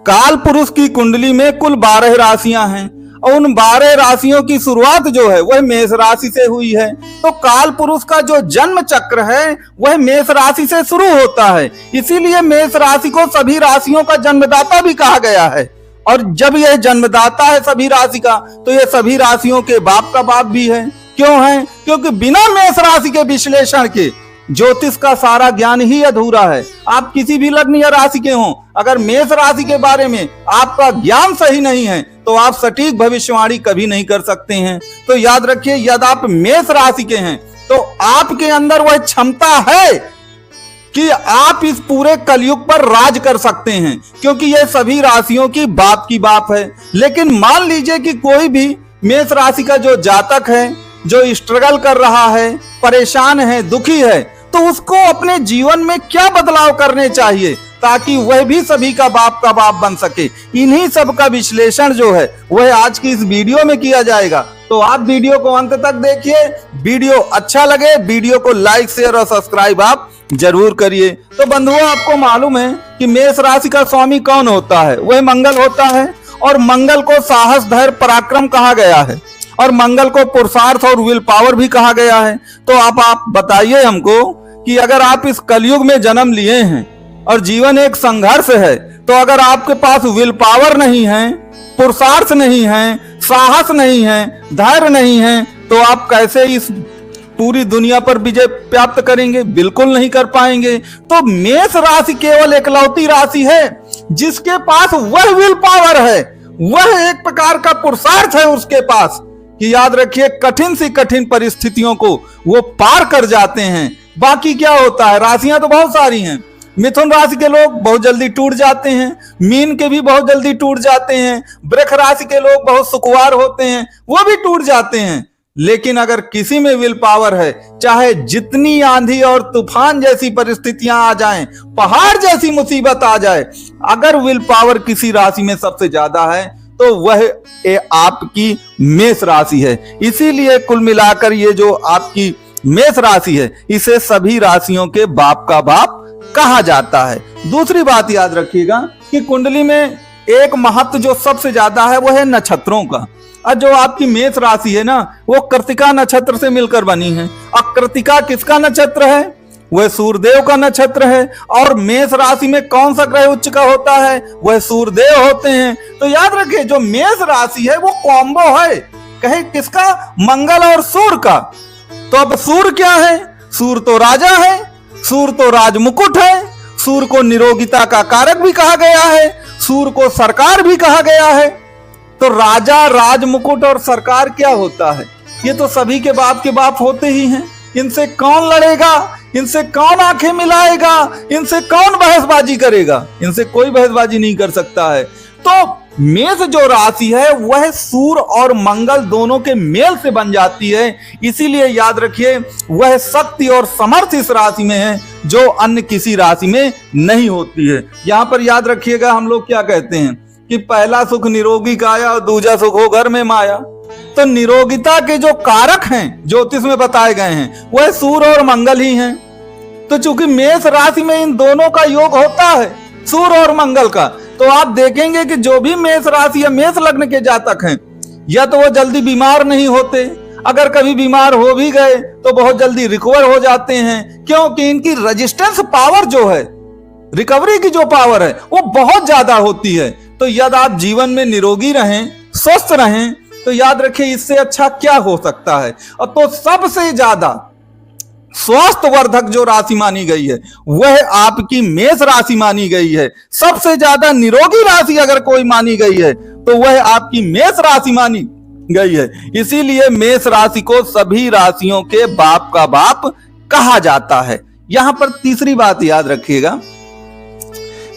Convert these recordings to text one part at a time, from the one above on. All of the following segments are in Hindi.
काल पुरुष की कुंडली में कुल 12 राशियां हैं और उन 12 राशियों की शुरुआत जो है वह मेष राशि से हुई है। तो काल पुरुष का जो जन्म चक्र है वह मेष राशि से शुरू होता है, इसीलिए मेष राशि को सभी राशियों का जन्मदाता भी कहा गया है। और जब यह जन्मदाता है सभी राशि का, तो यह सभी राशियों के बाप का बाप भी है। क्यों है? क्योंकि बिना मेष राशि के विश्लेषण के ज्योतिष का सारा ज्ञान ही अधूरा है। आप किसी भी लग्न या राशि के हों, अगर मेष राशि के बारे में आपका ज्ञान सही नहीं है तो आप सटीक भविष्यवाणी कभी नहीं कर सकते हैं। तो याद रखिए, यदि आप मेष राशि के हैं तो आपके अंदर वह क्षमता है कि आप इस पूरे कलयुग पर राज कर सकते हैं, क्योंकि यह सभी राशियों की बाप है। लेकिन मान लीजिए कि कोई भी मेष राशि का जो जातक है, जो स्ट्रगल कर रहा है, परेशान है, दुखी है, तो उसको अपने जीवन में क्या बदलाव करने चाहिए ताकि वह भी सभी का बाप बन सके। इन्हीं सब का विश्लेषण जो है वह आज की इस वीडियो में किया जाएगा। तो आप वीडियो को अंत तक देखिए। वीडियो अच्छा लगे वीडियो को लाइक, शेयर और सब्सक्राइब आप जरूर करिए। तो बंधुओं, आपको मालूम है कि मेष राशि का स्वामी कौन होता है? वह मंगल होता है। और मंगल को साहस, धैर्य, पराक्रम कहा गया है और मंगल को पुरुषार्थ और विल पावर भी कहा गया है। तो आप बताइए हमको कि अगर आप इस कलयुग में जन्म लिए हैं और जीवन एक संघर्ष है, तो अगर आपके पास विल पावर नहीं है, पुरुषार्थ नहीं है, साहस नहीं है, धैर्य नहीं है, तो आप कैसे इस पूरी दुनिया पर विजय प्राप्त करेंगे? बिल्कुल नहीं कर पाएंगे। तो मेष राशि केवल एकलौती राशि है जिसके पास वह विल पावर है, वह एक प्रकार का पुरुषार्थ है उसके पास कि याद रखिए कठिन से कठिन परिस्थितियों को वो पार कर जाते हैं। बाकी क्या होता है? राशियां तो बहुत सारी हैं। मिथुन राशि के लोग बहुत जल्दी टूट जाते हैं, मीन के भी बहुत जल्दी टूट जाते हैं, वृष राशि के लोग बहुत सुकुवार होते हैं, वो भी टूट जाते हैं। लेकिन अगर किसी में विल पावर है, चाहे जितनी आंधी और तूफान जैसी परिस्थितियां आ जाएं, पहाड़ जैसी मुसीबत आ जाए, अगर विल पावर किसी राशि में सबसे ज्यादा है तो वह आपकी मेष राशि है। इसीलिए कुल मिलाकर ये जो आपकी मेष राशि है इसे सभी राशियों के बाप का बाप कहा जाता है। दूसरी बात याद रखिएगा कि कुंडली में एक महत्व जो सबसे ज्यादा है वह है नक्षत्रों का। और जो आपकी मेष राशि है ना, वो कृतिका नक्षत्र से मिलकर बनी है। और कृतिका किसका नक्षत्र है? वह सूर्यदेव का नक्षत्र है। और मेष राशि में कौन सा ग्रह उच्च का होता है? वह सूर्यदेव होते हैं। तो याद रखिए जो मेष राशि है वो कॉम्बो है, कहे किसका? मंगल और सूर्य का। तो अब सूर्य क्या है? सूर्य तो राजा है, सूर्य तो राज मुकुट है, सूर्य को निरोगिता का कारक भी कहा गया है, सूर्य को सरकार भी कहा गया है। तो राजा, राज मुकुट और सरकार क्या होता है? ये तो सभी के बाप होते ही हैं। इनसे कौन लड़ेगा? इनसे कौन आंखें मिलाएगा? इनसे कौन बहसबाजी करेगा? इनसे कोई बहसबाजी नहीं कर सकता है। तो मेष जो राशि है वह सूर्य और मंगल दोनों के मेल से बन जाती है। इसीलिए याद रखिए वह शक्ति और समर्थ इस राशि में है जो अन्य किसी राशि में नहीं होती है। यहाँ पर याद रखिएगा हम लोग क्या कहते हैं कि पहला सुख निरोगी काया और दूजा सुख हो घर में माया। तो निरोगिता के जो कारक हैं ज्योतिष में बताए गए हैं वह सूर्य और मंगल ही हैं। तो चूंकि मेष राशि में इन दोनों का योग होता है, सूर्य और मंगल का, तो आप देखेंगे कि जो भी मेष राशि या मेष लग्न के जातक हैं या तो वो जल्दी बीमार नहीं होते, अगर कभी बीमार हो भी गए तो बहुत जल्दी रिकवर हो जाते हैं, क्योंकि इनकी रेजिस्टेंस पावर जो है, रिकवरी की जो पावर है वो बहुत ज्यादा होती है। तो यदि आप जीवन में निरोगी रहें, स्वस्थ रहें, तो याद रखिए इससे अच्छा क्या हो सकता है। और तो सबसे ज्यादा स्वास्थ्य वर्धक जो राशि मानी गई है वह आपकी मेष राशि मानी गई है। सबसे ज्यादा निरोगी राशि अगर कोई मानी गई है तो वह आपकी मेष राशि मानी गई है। इसीलिए मेष राशि को सभी राशियों के बाप का बाप कहा जाता है। यहां पर तीसरी बात याद रखिएगा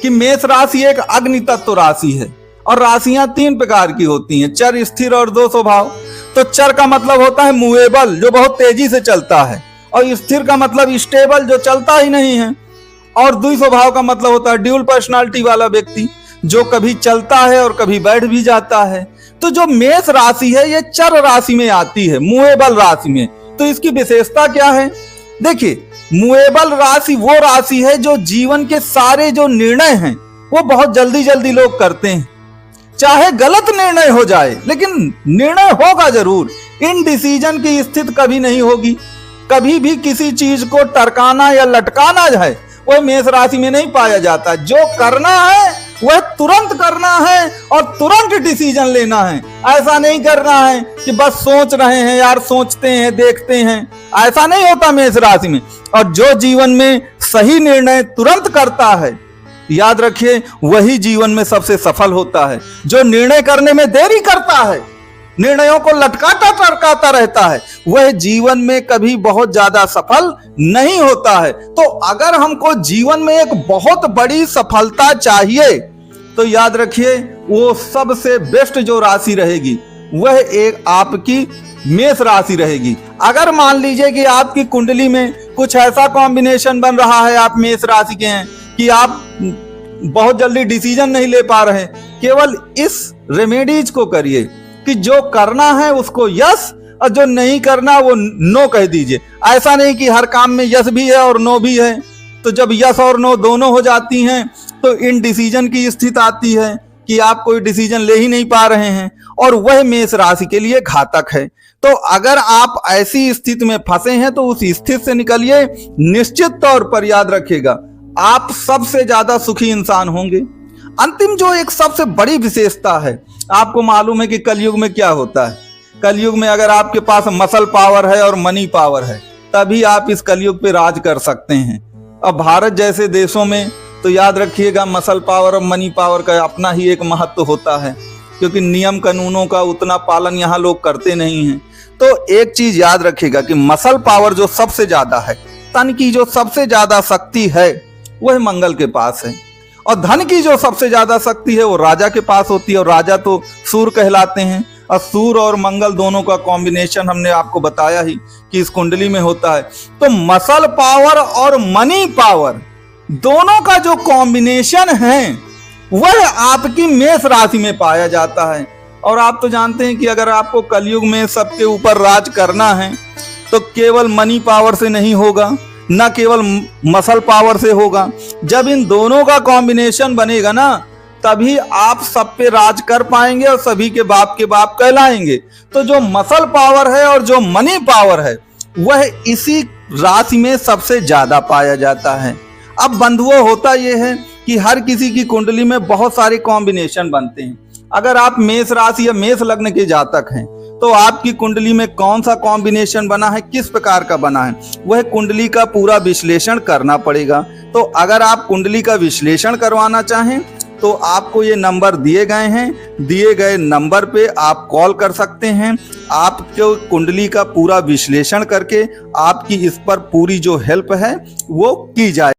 कि मेष राशि एक अग्नि तत्व राशि है और राशियां 3 प्रकार की होती हैं, चर, स्थिर और 2 स्वभाव। तो चर का मतलब होता है मूवेबल, जो बहुत तेजी से चलता है, और स्थिर का मतलब स्टेबल, जो चलता ही नहीं है, और द्वि स्वभाव का मतलब होता है ड्यूल पर्सनालिटी वाला व्यक्ति, जो कभी चलता है और कभी बैठ भी जाता है। तो जो मेष राशि है ये चर राशि में आती है, मूवेबल राशि में। तो इसकी विशेषता क्या है? देखिए, मूवेबल राशि वो राशि है जो जीवन के सारे जो निर्णय हैं वो बहुत जल्दी जल्दी लोग करते हैं। चाहे गलत निर्णय हो जाए लेकिन निर्णय होगा जरूर। इनडिसीजन की स्थिति कभी नहीं होगी। कभी भी किसी चीज को टरकाना या लटकाना जाए वह मेष राशि में नहीं पाया जाता। जो करना है वह तुरंत करना है और तुरंत डिसीजन लेना है। ऐसा नहीं करना है कि बस सोच रहे हैं यार, सोचते हैं, देखते हैं, ऐसा नहीं होता मेष राशि में। और जो जीवन में सही निर्णय तुरंत करता है, याद रखिए, वही जीवन में सबसे सफल होता है। जो निर्णय करने में देरी करता है, निर्णयों को लटकाता टरकाता रहता है, वह जीवन में कभी बहुत ज्यादा सफल नहीं होता है। तो अगर हमको जीवन में एक बहुत बड़ी सफलता चाहिए तो याद रखिए, वो सबसे बेस्ट जो राशि रहेगी वह एक आपकी मेष राशि रहेगी। अगर मान लीजिए कि आपकी कुंडली में कुछ ऐसा कॉम्बिनेशन बन रहा है, आप मेष राशि के हैं, कि आप बहुत जल्दी डिसीजन नहीं ले पा रहे, केवल इस रेमेडीज को करिए कि जो करना है उसको यस और जो नहीं करना वो नो कह दीजिए। ऐसा नहीं कि हर काम में यस भी है और नो भी है। तो जब यस और नो दोनों हो जाती हैं तो इन डिसीजन की स्थिति आती है कि आप कोई डिसीजन ले ही नहीं पा रहे हैं, और वह मेष राशि के लिए घातक है। तो अगर आप ऐसी स्थिति में फंसे हैं तो उस स्थिति से निकलिए। निश्चित तौर पर याद रखिएगा, आप सबसे ज्यादा सुखी इंसान होंगे। अंतिम जो एक सबसे बड़ी विशेषता है, आपको मालूम है कि कलयुग में क्या होता है। कलयुग में अगर आपके पास मसल पावर है और मनी पावर है, तभी आप इस कलयुग पे राज कर सकते हैं। अब भारत जैसे देशों में तो याद रखिएगा, मसल पावर और मनी पावर का अपना ही एक महत्व होता है, क्योंकि नियम कानूनों का उतना पालन यहाँ लोग करते नहीं हैं। तो एक चीज याद रखिएगा कि मसल पावर जो सबसे ज्यादा है, तन की जो सबसे ज्यादा शक्ति है वह मंगल के पास है, और धन की जो सबसे ज्यादा शक्ति है वो राजा के पास होती है, और राजा तो सूर्य कहलाते हैं। और सूर्य और मंगल दोनों का कॉम्बिनेशन हमने आपको बताया ही कि इस कुंडली में होता है। तो मसल पावर और मनी पावर दोनों का जो कॉम्बिनेशन है वह आपकी मेष राशि में पाया जाता है। और आप तो जानते हैं कि अगर आपको कलयुग में सबके ऊपर राज करना है तो केवल मनी पावर से नहीं होगा, न केवल मसल पावर से होगा। जब इन दोनों का कॉम्बिनेशन बनेगा ना, तभी आप सब पे राज कर पाएंगे और सभी के बाप कहलाएंगे। तो जो मसल पावर है और जो मनी पावर है वह इसी राशि में सबसे ज्यादा पाया जाता है। अब बंधुओं, होता यह है कि हर किसी की कुंडली में बहुत सारे कॉम्बिनेशन बनते हैं। अगर आप मेष राशि या मेष लग्न के जातक हैं तो आपकी कुंडली में कौन सा कॉम्बिनेशन बना है, किस प्रकार का बना है, वह कुंडली का पूरा विश्लेषण करना पड़ेगा। तो अगर आप कुंडली का विश्लेषण करवाना चाहें तो आपको ये नंबर दिए गए हैं, दिए गए नंबर पे आप कॉल कर सकते हैं। आपको कुंडली का पूरा विश्लेषण करके आपकी इस पर पूरी जो हेल्प है वो की जाए।